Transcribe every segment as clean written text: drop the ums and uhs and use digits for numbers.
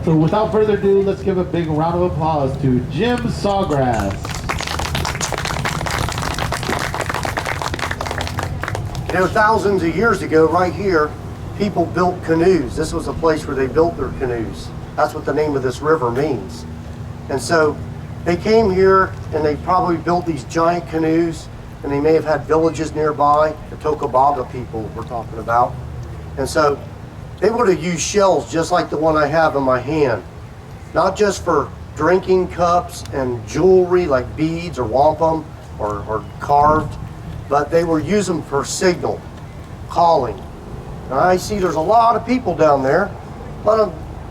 So without further ado, let's give a big round of applause to Jim Sawgrass. You know, thousands of years ago, right here, people built canoes. This was a place where they built their canoes. That's what the name of this river means. And so they came here and they probably built these giant canoes, and they may have had villages nearby, the Tocobaga people we're talking about. And so they would have used shells just like the one I have in my hand, not just for drinking cups and jewelry like beads or wampum or carved, but they were using for signal, calling. Now I see there's a lot of people down there.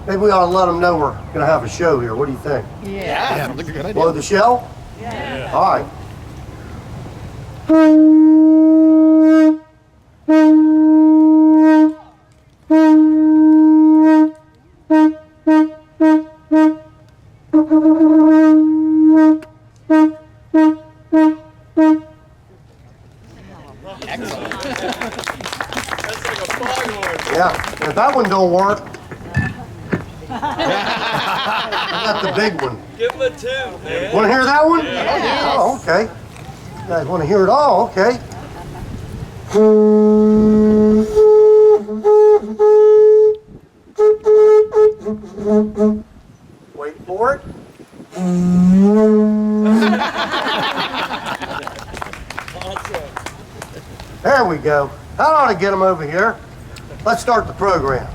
Maybe we ought to let them know we're going to have a show here. What do you think? Yeah, that's a good idea. Blow the shell? Yeah. All right. Excellent. That's like a foghorn. Yeah, if that one don't work, I got the big one. Give him a tune, man. Want to hear that one? Yeah. Oh, okay. You guys want to hear it all? Okay. Wait for it. Awesome. There we go. That ought to get them over here. Let's start the program.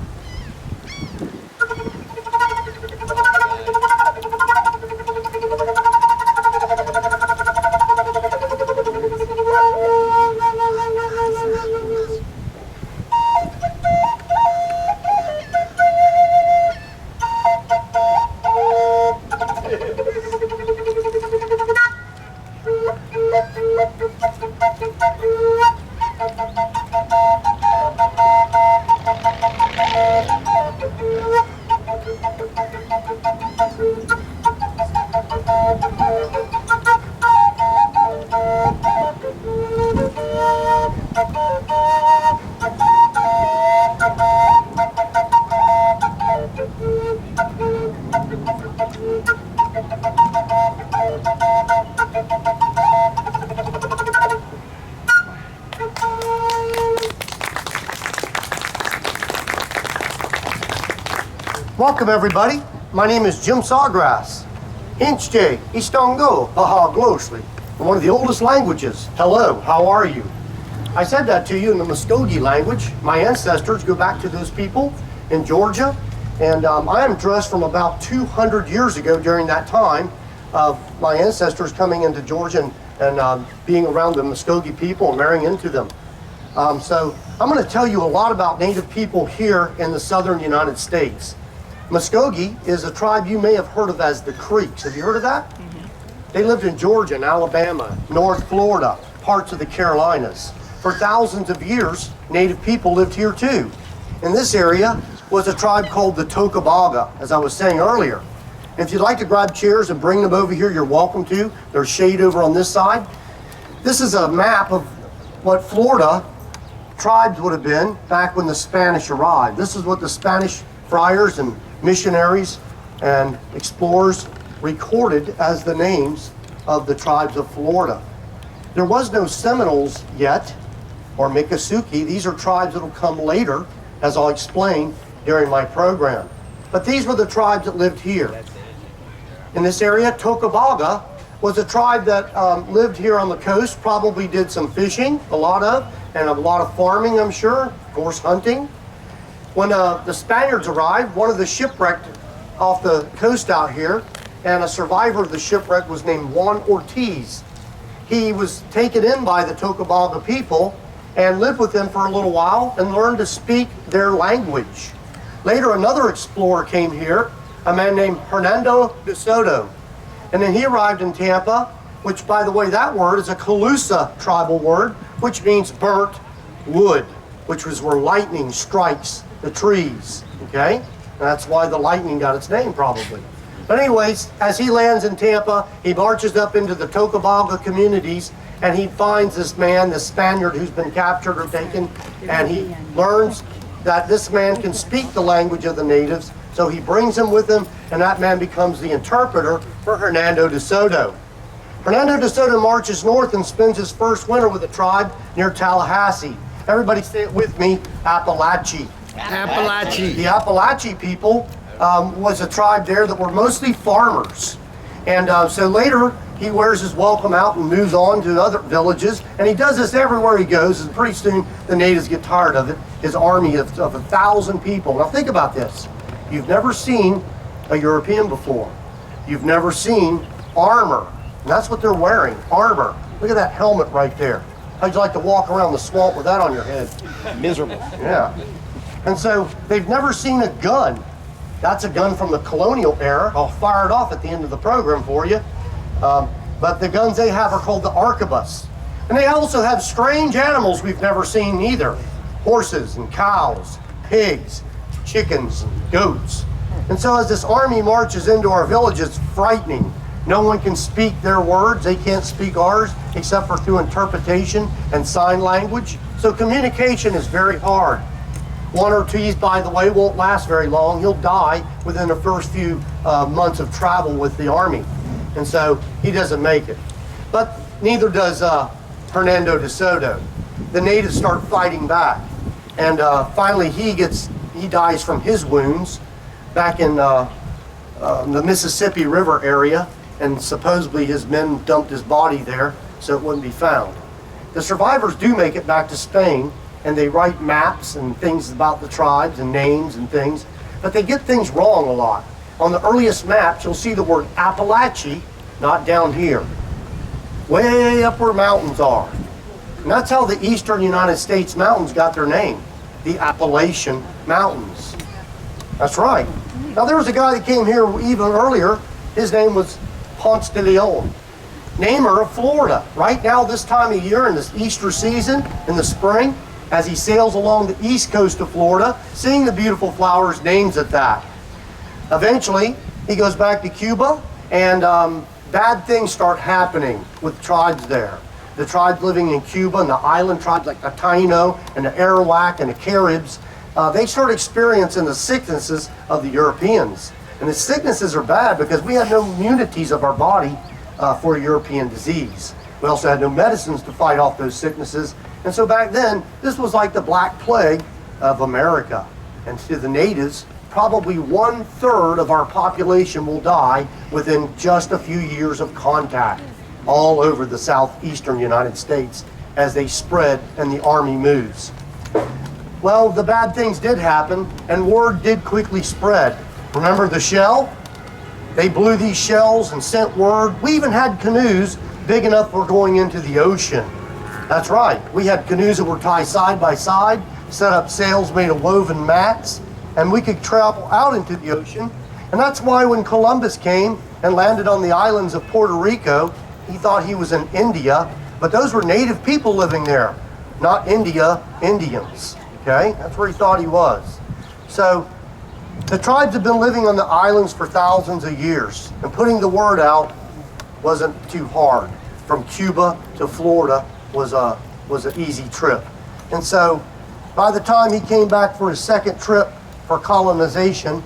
Welcome everybody. My name is Jim Sawgrass. Inchje, Istongo, Baha Glosli. One of the oldest languages. Hello, how are you? I said that to you in the Muskogee language. My ancestors go back to those people in Georgia, and I am dressed from about 200 years ago during that time of my ancestors coming into Georgia and being around the Muskogee people and marrying into them. So I'm going to tell you a lot about Native people here in the southern United States. Muskogee is a tribe you may have heard of as the Creeks. Have you heard of that? Mm-hmm. They lived in Georgia and Alabama, North Florida, parts of the Carolinas. For thousands of years, Native people lived here too. In this area was a tribe called the Tocobaga, as I was saying earlier. If you'd like to grab chairs and bring them over here, you're welcome to. There's shade over on this side. This is a map of what Florida tribes would have been back when the Spanish arrived. This is what the Spanish friars and missionaries and explorers recorded as the names of the tribes of Florida. There was no Seminoles yet, or Miccosukee. These are tribes that will come later, as I'll explain during my program. But these were the tribes that lived here. In this area, Tocobaga was a tribe that lived here on the coast, probably did some fishing, a lot of farming, I'm sure, of course, hunting. When the Spaniards arrived, one of the shipwrecked off the coast out here, and a survivor of the shipwreck was named Juan Ortiz. He was taken in by the Tocobaga people and lived with them for a little while and learned to speak their language. Later, another explorer came here, a man named Hernando de Soto. And then he arrived in Tampa, which, by the way, that word is a Calusa tribal word, which means burnt wood, which was where lightning strikes the trees, okay? And that's why the lightning got its name, probably. But anyways, as he lands in Tampa, he marches up into the Tocobaga communities, and he finds this man, this Spaniard who's been captured or taken, and he learns that this man can speak the language of the natives, So he brings him with him, and that man becomes the interpreter for Hernando de Soto. Hernando de Soto marches north and spends his first winter with a tribe near Tallahassee. Everybody say it with me, Appalachee. Appalachee. The Appalachee people was a tribe there that were mostly farmers. And so later, he wears his welcome out and moves on to other villages. And he does this everywhere he goes, and pretty soon the natives get tired of it. His army of 1,000 people. Now think about this. You've never seen a European before. You've never seen armor. And that's what they're wearing, armor. Look at that helmet right there. How'd you like to walk around the swamp with that on your head? Miserable. Yeah. And so they've never seen a gun. That's a gun from the colonial era. I'll fire it off at the end of the program for you. But the guns they have are called the arquebus. And they also have strange animals we've never seen either. Horses and cows, pigs, chickens and goats. And so as this army marches into our village, it's frightening. No one can speak their words. They can't speak ours except for through interpretation and sign language. So communication is very hard. One Ortiz, by the way, won't last very long. He'll die within the first few months of travel with the army. And so he doesn't make it. But neither does Hernando de Soto. The natives start fighting back. And finally he dies from his wounds back in the Mississippi River area. And supposedly his men dumped his body there so it wouldn't be found. The survivors do make it back to Spain, and they write maps and things about the tribes and names and things, but they get things wrong a lot. On the earliest maps, you'll see the word Appalachee, not down here, way up where mountains are. And that's how the eastern United States mountains got their name, the Appalachian Mountains. That's right. Now there was a guy that came here even earlier. His name was Ponce de Leon, namer of Florida. Right now, this time of year, in this Easter season, in the spring, as he sails along the east coast of Florida, seeing the beautiful flowers, names it that. Eventually, he goes back to Cuba, and bad things start happening with tribes there. The tribes living in Cuba and the island tribes like the Taino and the Arawak and the Caribs, they start experiencing the sicknesses of the Europeans. And the sicknesses are bad because we had no immunities of our body for European disease. We also had no medicines to fight off those sicknesses. And so back then, this was like the Black Plague of America. And to the natives, probably 1/3 of our population will die within just a few years of contact all over the southeastern United States as they spread and the army moves. Well, the bad things did happen, and word did quickly spread. Remember the shell? They blew these shells and sent word. We even had canoes big enough for going into the ocean. That's right. We had canoes that were tied side by side, set up sails made of woven mats, and we could travel out into the ocean. And that's why when Columbus came and landed on the islands of Puerto Rico, he thought he was in India, but those were native people living there, not India, Indians. Okay? That's where he thought he was. So the tribes have been living on the islands for thousands of years, and putting the word out wasn't too hard. From Cuba to Florida was an easy trip. And so by the time he came back for his second trip for colonization,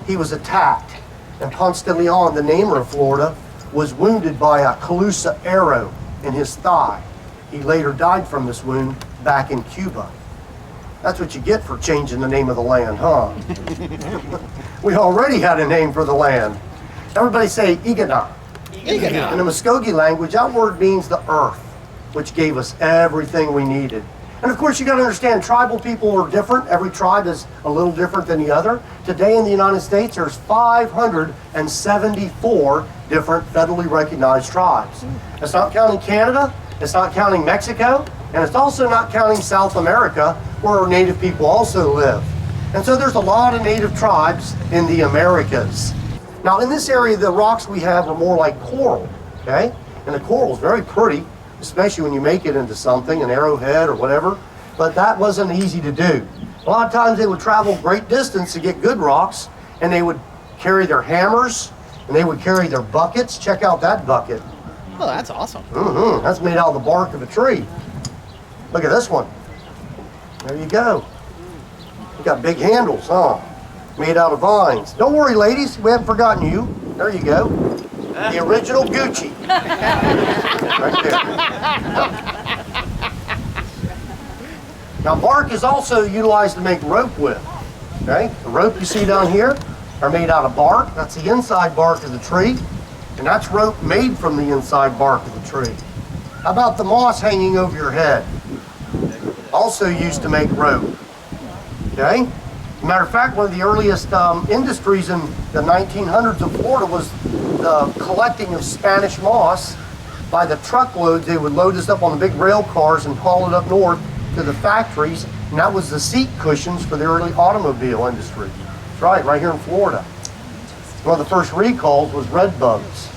he was attacked. And Ponce de Leon, the namer of Florida, was wounded by a Calusa arrow in his thigh. He later died from this wound back in Cuba. That's what you get for changing the name of the land, huh? We already had a name for the land. Everybody say Igana. Igana. In the Muskogee language, that word means the earth, which gave us everything we needed. And of course, you got to understand, tribal people are different. Every tribe is a little different than the other. Today in the United States, there's 574 different federally recognized tribes. It's not counting Canada, it's not counting Mexico, and it's also not counting South America, where native people also live. And so there's a lot of native tribes in the Americas. Now in this area, the rocks we have are more like coral, okay? And the coral is very pretty, especially when you make it into something, an arrowhead or whatever, but that wasn't easy to do. A lot of times they would travel great distance to get good rocks, and they would carry their hammers, and they would carry their buckets. Check out that bucket. Oh, that's awesome. That's made out of the bark of a tree. Look at this one. There you go. You got big handles, huh? made out of vines. Don't worry, ladies, we haven't forgotten you. There you go. The original Gucci. Right there. Now, bark is also utilized to make rope with. Okay? The rope you see down here are made out of bark. That's the inside bark of the tree. And that's rope made from the inside bark of the tree. How about the moss hanging over your head? Also used to make rope. Okay? Matter of fact, one of the earliest industries in the 1900s of Florida was the collecting of Spanish moss. By the truckloads, they would load this up on the big rail cars and haul it up north to the factories, and that was the seat cushions for the early automobile industry. That's right here in Florida. One of the first recalls was red bugs.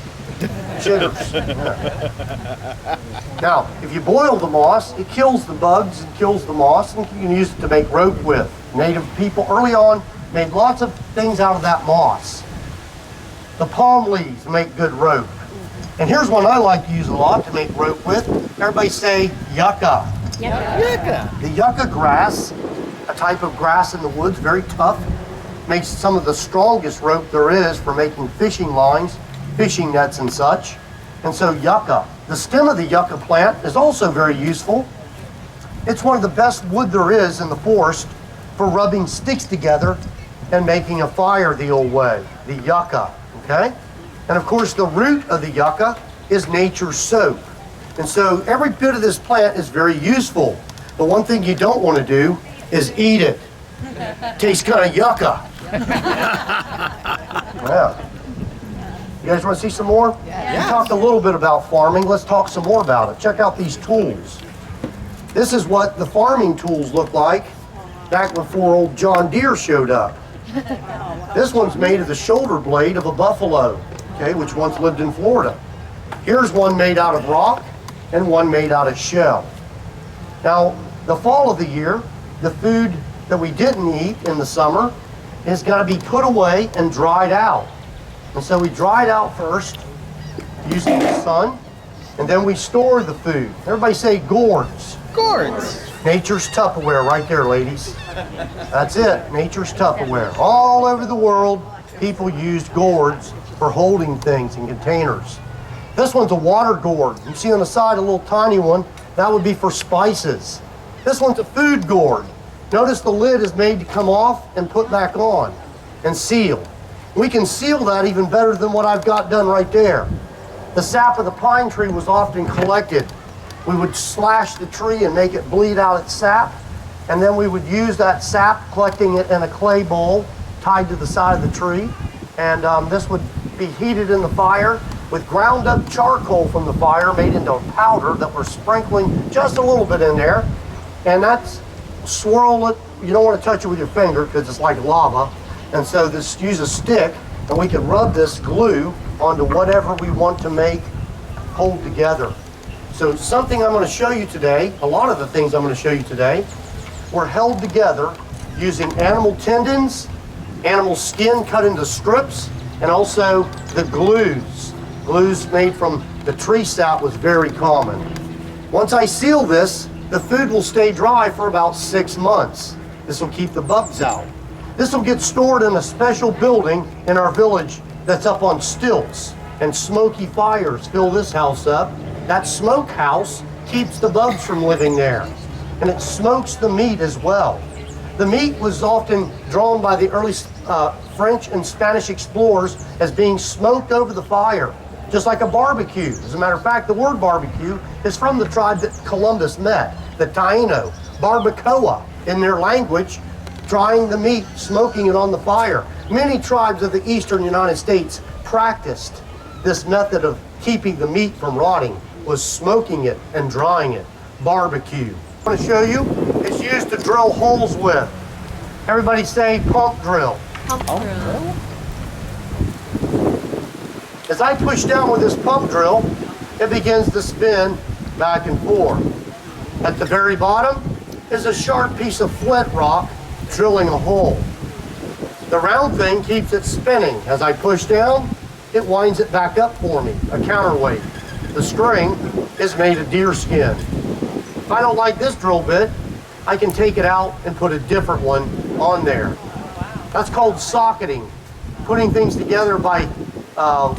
Chiggers. Yeah. Now, if you boil the moss, it kills the bugs and kills the moss, and you can use it to make rope with. Native people early on made lots of things out of that moss. The palm leaves make good rope. And here's one I like to use a lot to make rope with. Everybody say yucca. Yucca. The yucca grass, a type of grass in the woods, very tough, makes some of the strongest rope there is for making fishing lines, fishing nets and such. And so yucca. The stem of the yucca plant is also very useful. It's one of the best wood there is in the forest for rubbing sticks together and making a fire the old way, the yucca, okay? And of course the root of the yucca is nature's soap. And so every bit of this plant is very useful. But one thing you don't want to do is eat it. Tastes kind of yucca. Yeah. You guys want to see some more? Yeah. We talked a little bit about farming. Let's talk some more about it. Check out these tools. This is what the farming tools look like back before old John Deere showed up. This one's made of the shoulder blade of a buffalo, okay, which once lived in Florida. Here's one made out of rock and one made out of shell. Now, the fall of the year, the food that we didn't eat in the summer is got to be put away and dried out. And so we dry it out first using the sun, and then we store the food. Everybody say gourds. Gourds. Nature's Tupperware right there, ladies. That's it, nature's Tupperware. All over the world, people used gourds for holding things in containers. This one's a water gourd. You see on the side a little tiny one, that would be for spices. This one's a food gourd. Notice the lid is made to come off and put back on and seal. We can seal that even better than what I've got done right there. The sap of the pine tree was often collected. We would slash the tree and make it bleed out its sap, and then we would use that sap, collecting it in a clay bowl tied to the side of the tree, and this would be heated in the fire with ground up charcoal from the fire made into a powder that we're sprinkling just a little bit in there, and that's swirl it. You don't want to touch it with your finger because it's like lava, and so this use a stick, and we can rub this glue onto whatever we want to make hold together. So something I'm going to show you today, a lot of the things I'm going to show you today, were held together using animal tendons, animal skin cut into strips, and also the glues. Glues made from the tree sap was very common. Once I seal this, the food will stay dry for about 6 months. This will keep the bugs out. This will get stored in a special building in our village that's up on stilts, and smoky fires fill this house up. That smoke house keeps the bugs from living there, and it smokes the meat as well. The meat was often drawn by the early French and Spanish explorers as being smoked over the fire, just like a barbecue. As a matter of fact, the word barbecue is from the tribe that Columbus met, the Taino. Barbacoa in their language, drying the meat, smoking it on the fire. Many tribes of the eastern United States practiced this method of keeping the meat from rotting, was smoking it and drying it. Barbecue. I want to show you, it's used to drill holes with. Everybody say pump drill. Pump drill. As I push down with this pump drill, it begins to spin back and forth. At the very bottom is a sharp piece of flint rock drilling a hole. The round thing keeps it spinning. As I push down, it winds it back up for me, a counterweight. The string is made of deer skin. If I don't like this drill bit, I can take it out and put a different one on there. That's called socketing. Putting things together by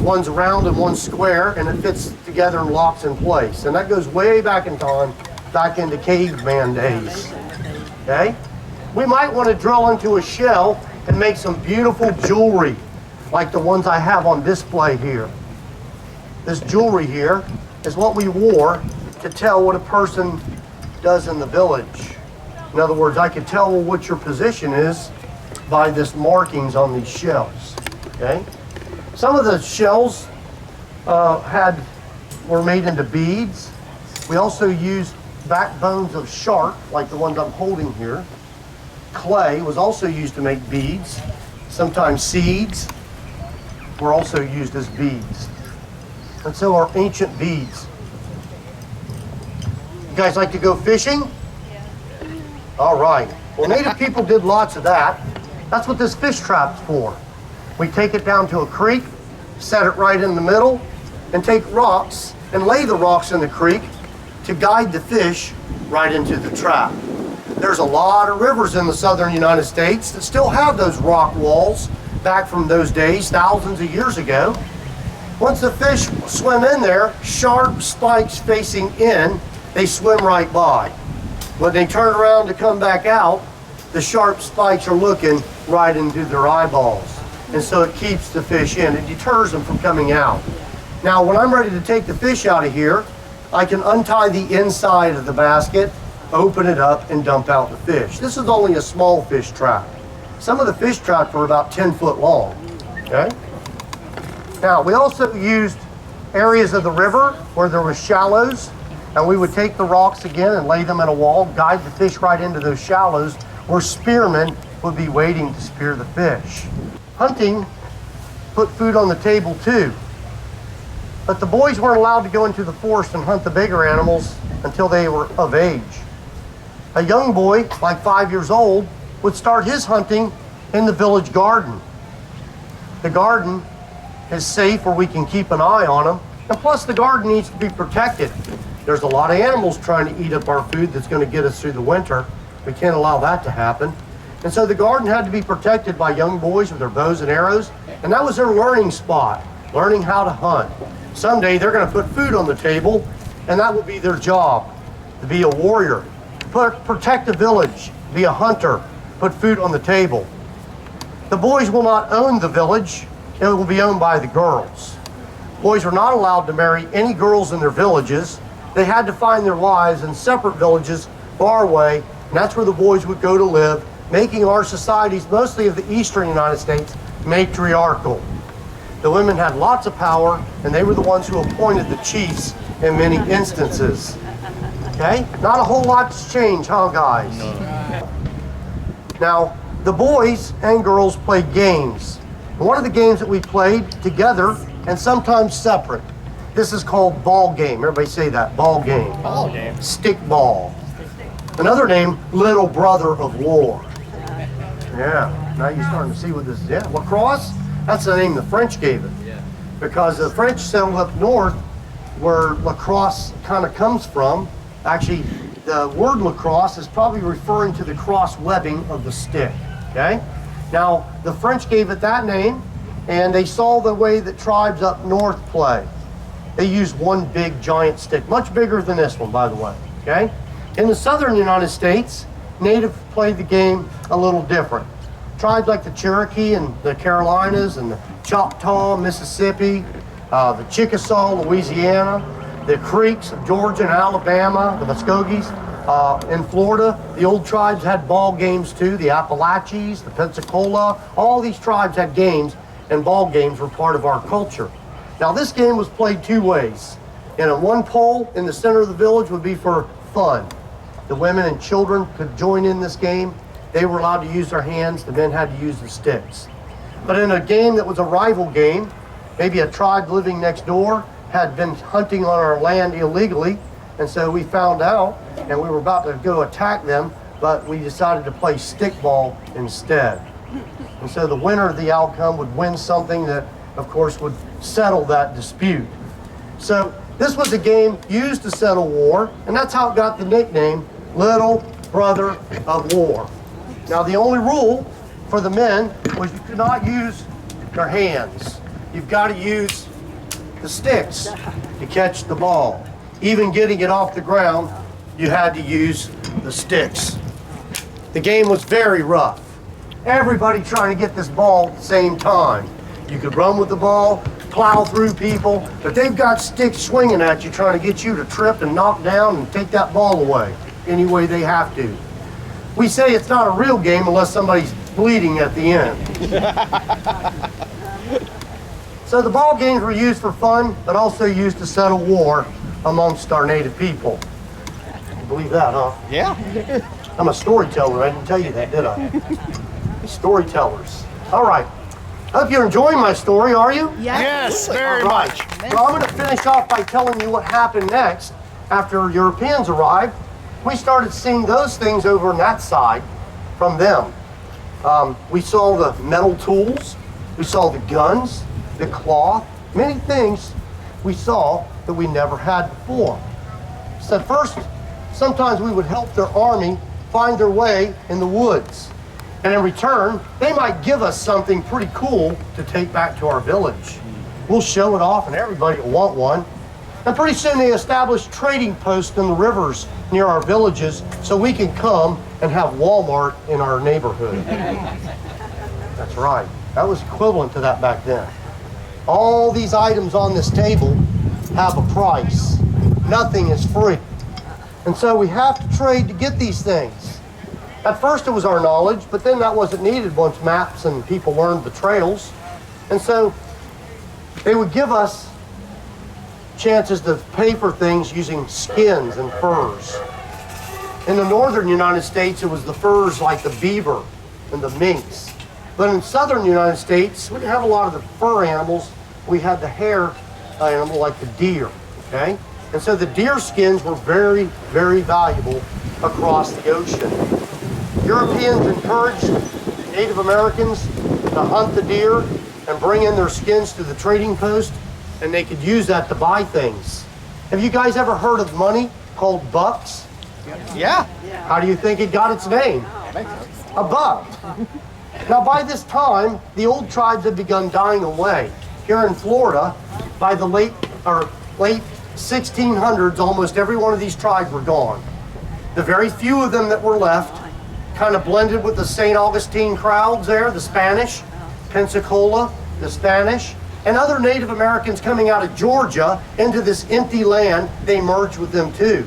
one's round and one's square, and it fits together and locks in place. And that goes way back in time, back into caveman days. Okay? We might want to drill into a shell and make some beautiful jewelry, like the ones I have on display here. This jewelry here is what we wore to tell what a person does in the village. In other words, I could tell what your position is by this markings on these shells. Okay? Some of the shells were made into beads. We also used backbones of shark, like the ones I'm holding here. Clay was also used to make beads. Sometimes seeds were also used as beads. And so are ancient beads. You guys like to go fishing? Yeah. All right. Well, native people did lots of that. That's what this fish trap's for. We take it down to a creek, set it right in the middle, and take rocks and lay the rocks in the creek to guide the fish right into the trap. There's a lot of rivers in the southern United States that still have those rock walls back from those days, thousands of years ago. Once the fish swim in there, sharp spikes facing in, they swim right by. When they turn around to come back out, the sharp spikes are looking right into their eyeballs. And so it keeps the fish in. It deters them from coming out. Now, when I'm ready to take the fish out of here, I can untie the inside of the basket, open it up, and dump out the fish. This is only a small fish trap. Some of the fish traps were about 10 foot long. Okay? Now, we also used areas of the river where there were shallows, and we would take the rocks again and lay them in a wall, guide the fish right into those shallows where spearmen would be waiting to spear the fish. Hunting put food on the table too. But the boys weren't allowed to go into the forest and hunt the bigger animals until they were of age. A young boy, like 5 years old, would start his hunting in the village garden. The garden is safe where we can keep an eye on them, and plus the garden needs to be protected. There's a lot of animals trying to eat up our food that's going to get us through the winter. We can't allow that to happen. And so the garden had to be protected by young boys with their bows and arrows, and that was their learning spot, learning how to hunt. Someday they're going to put food on the table, and that will be their job, to be a warrior, protect the village, be a hunter, put food on the table. The boys will not own the village, it will be owned by the girls. Boys were not allowed to marry any girls in their villages. They had to find their wives in separate villages far away, and that's where the boys would go to live, making our societies, mostly of the eastern United States, matriarchal. The women had lots of power, and they were the ones who appointed the chiefs in many instances. Okay? Not a whole lot's changed, huh, guys? No. Now, the boys and girls played games. And one of the games that we played together, and sometimes separate, this is called ball game. Everybody say that, ball game. Ball game. Stick ball. Another name, little brother of war. Yeah, now you're starting to see what this is. Yeah, lacrosse, that's the name the French gave it. Because the French settled up north where lacrosse kind of comes from. Actually, the word lacrosse is probably referring to the cross webbing of the stick, okay? Now, the French gave it that name, and they saw the way that tribes up north play. They used one big giant stick, much bigger than this one, by the way, okay? In the southern United States, native played the game a little different. Tribes like the Cherokee and the Carolinas and the Choctaw, Mississippi, the Chickasaw, Louisiana, the Creeks of Georgia and Alabama, the Muskogees. In Florida, the old tribes had ball games too, the Appalachians, the Pensacola, all these tribes had games, and ball games were part of our culture. Now this game was played two ways. And a one pole in the center of the village would be for fun. The women and children could join in this game. They were allowed to use their hands, the men had to use the sticks. But in a game that was a rival game, maybe a tribe living next door had been hunting on our land illegally, and so we found out, and we were about to go attack them, but we decided to play stickball instead. And so the winner of the outcome would win something that, of course, would settle that dispute. So this was a game used to settle war, and that's how it got the nickname Little Brother of War. Now the only rule for the men was you could not use your hands. You've got to use the sticks to catch the ball. Even getting it off the ground, you had to use the sticks. The game was very rough. Everybody trying to get this ball at the same time. You could run with the ball, plow through people, but they've got sticks swinging at you trying to get you to trip and knock down and take that ball away any way they have to. We say it's not a real game unless somebody's bleeding at the end. So the ball games were used for fun, but also used to settle war amongst our native people. You believe that, huh? Yeah. I'm a storyteller. I didn't tell you that, did I? Storytellers. All right. Hope you're enjoying my story, are you? Yes, very All right. much. Well, I'm going to finish off by telling you what happened next after Europeans arrived. We started seeing those things over on that side from them. We saw the metal tools. We saw the guns, the cloth, many things we saw that we never had before. So first, sometimes we would help their army find their way in the woods. And in return, they might give us something pretty cool to take back to our village. We'll show it off and everybody will want one. And pretty soon they established trading posts in the rivers near our villages so we can come and have Walmart in our neighborhood. That's right. That was equivalent to that back then. All these items on this table have a price. Nothing is free. And so we have to trade to get these things. At first it was our knowledge, but then that wasn't needed once maps and people learned the trails. And so they would give us chances to pay for things using skins and furs. In the northern United States, it was the furs like the beaver and the minks. But in southern United States, we didn't have a lot of the fur animals. We had the hair animal like the deer, okay? And so the deer skins were very, very valuable across the ocean. Europeans encouraged Native Americans to hunt the deer and bring in their skins to the trading post, and they could use that to buy things. Have you guys ever heard of money called bucks? Yeah. How do you think it got its name? A buck. Now by this time, the old tribes had begun dying away. Here in Florida, by the late 1600s, almost every one of these tribes were gone. The very few of them that were left kind of blended with the St. Augustine crowds there, the Spanish, Pensacola, the Spanish, and other Native Americans coming out of Georgia into this empty land. They merged with them too.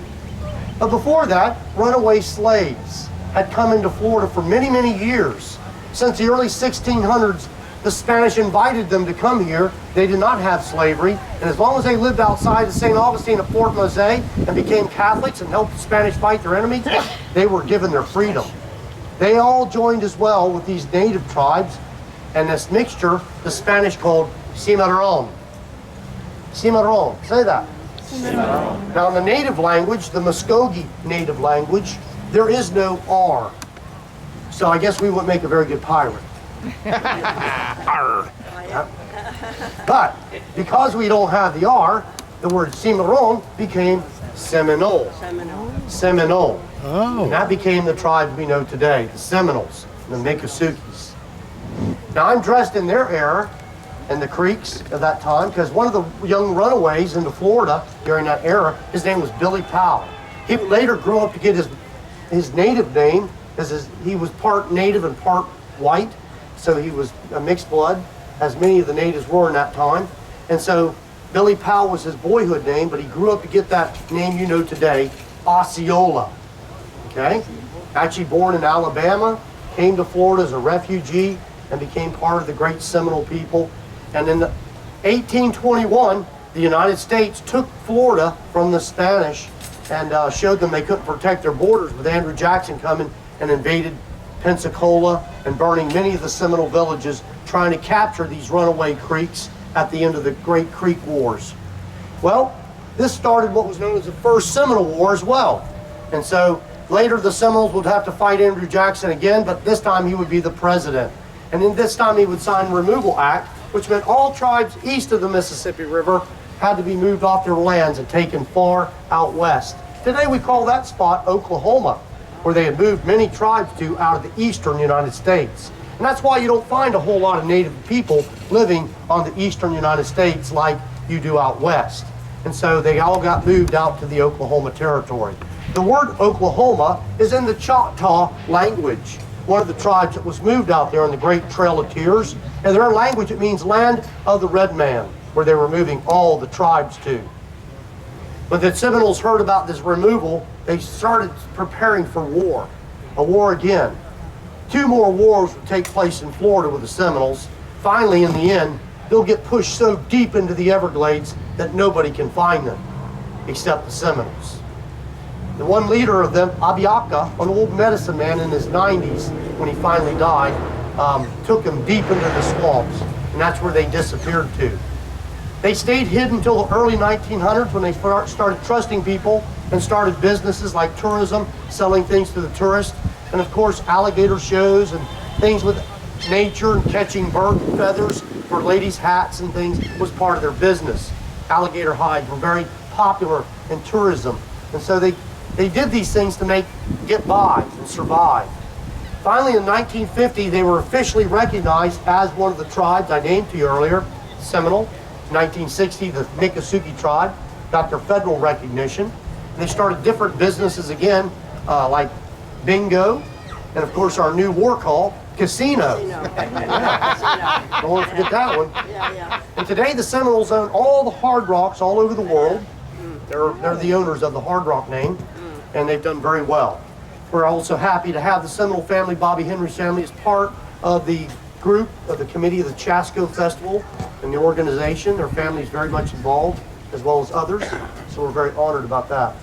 But before that, runaway slaves had come into Florida for many, many years. Since the early 1600s, the Spanish invited them to come here. They did not have slavery, and as long as they lived outside of St. Augustine of Fort Mose and became Catholics and helped the Spanish fight their enemies, they were given their freedom. They all joined as well with these native tribes, and this mixture, the Spanish called cimarron. Cimarron, say that. Cimarron. Now in the native language, the Muskogee native language, there is no R. So I guess we wouldn't make a very good pirate. But because we don't have the R, the word cimarron became Seminole. Seminole. Oh. And that became the tribe we know today, the Seminoles, the Miccosukes. Now I'm dressed in their era and the Creeks of that time because one of the young runaways into Florida during that era, his name was Billy Powell. He later grew up to get his native name because he was part native and part white. So he was a mixed blood, as many of the natives were in that time. And so Billy Powell was his boyhood name, but he grew up to get that name you know today, Osceola. Okay? Actually born in Alabama, came to Florida as a refugee and became part of the great Seminole people. And in 1821, the United States took Florida from the Spanish and showed them they couldn't protect their borders with Andrew Jackson coming and invaded Pensacola and burning many of the Seminole villages, trying to capture these runaway Creeks at the end of the Great Creek Wars. Well, this started what was known as the First Seminole War as well. And so later the Seminoles would have to fight Andrew Jackson again, but this time he would be the president. And then this time he would sign the Removal Act, which meant all tribes east of the Mississippi River had to be moved off their lands and taken far out west. Today we call that spot Oklahoma, where they had moved many tribes to out of the eastern United States. And that's why you don't find a whole lot of native people living on the eastern United States like you do out west. And so they all got moved out to the Oklahoma Territory. The word Oklahoma is in the Choctaw language, one of the tribes that was moved out there on the Great Trail of Tears. In their language, it means land of the red man, where they were moving all the tribes to. When the Seminoles heard about this removal, they started preparing for war, a war again. 2 more wars would take place in Florida with the Seminoles. Finally, in the end, they'll get pushed so deep into the Everglades that nobody can find them, except the Seminoles. The one leader of them, Abiaka, an old medicine man in his 90s, when he finally died, took him deep into the swamps, and that's where they disappeared to. They stayed hidden until the early 1900s when they started trusting people and started businesses like tourism, selling things to the tourists, and of course alligator shows and things with nature and catching bird feathers for ladies' hats and things was part of their business. Alligator hides were very popular in tourism, and so they did these things to get by and survive. Finally, in 1950, they were officially recognized as one of the tribes I named to you earlier, Seminole. In 1960, the Miccosukee tribe got their federal recognition. And they started different businesses again, like bingo, and of course our new war call, casino. Yeah. Don't want to forget that one. And today the Seminoles own all the Hard Rocks all over the world. They're the owners of the Hard Rock name, and they've done very well. We're also happy to have the Seminole family, Bobby Henry's family, as part of the group of the committee of the Chasco Festival and the organization. Their family is very much involved, as well as others, so we're very honored about that.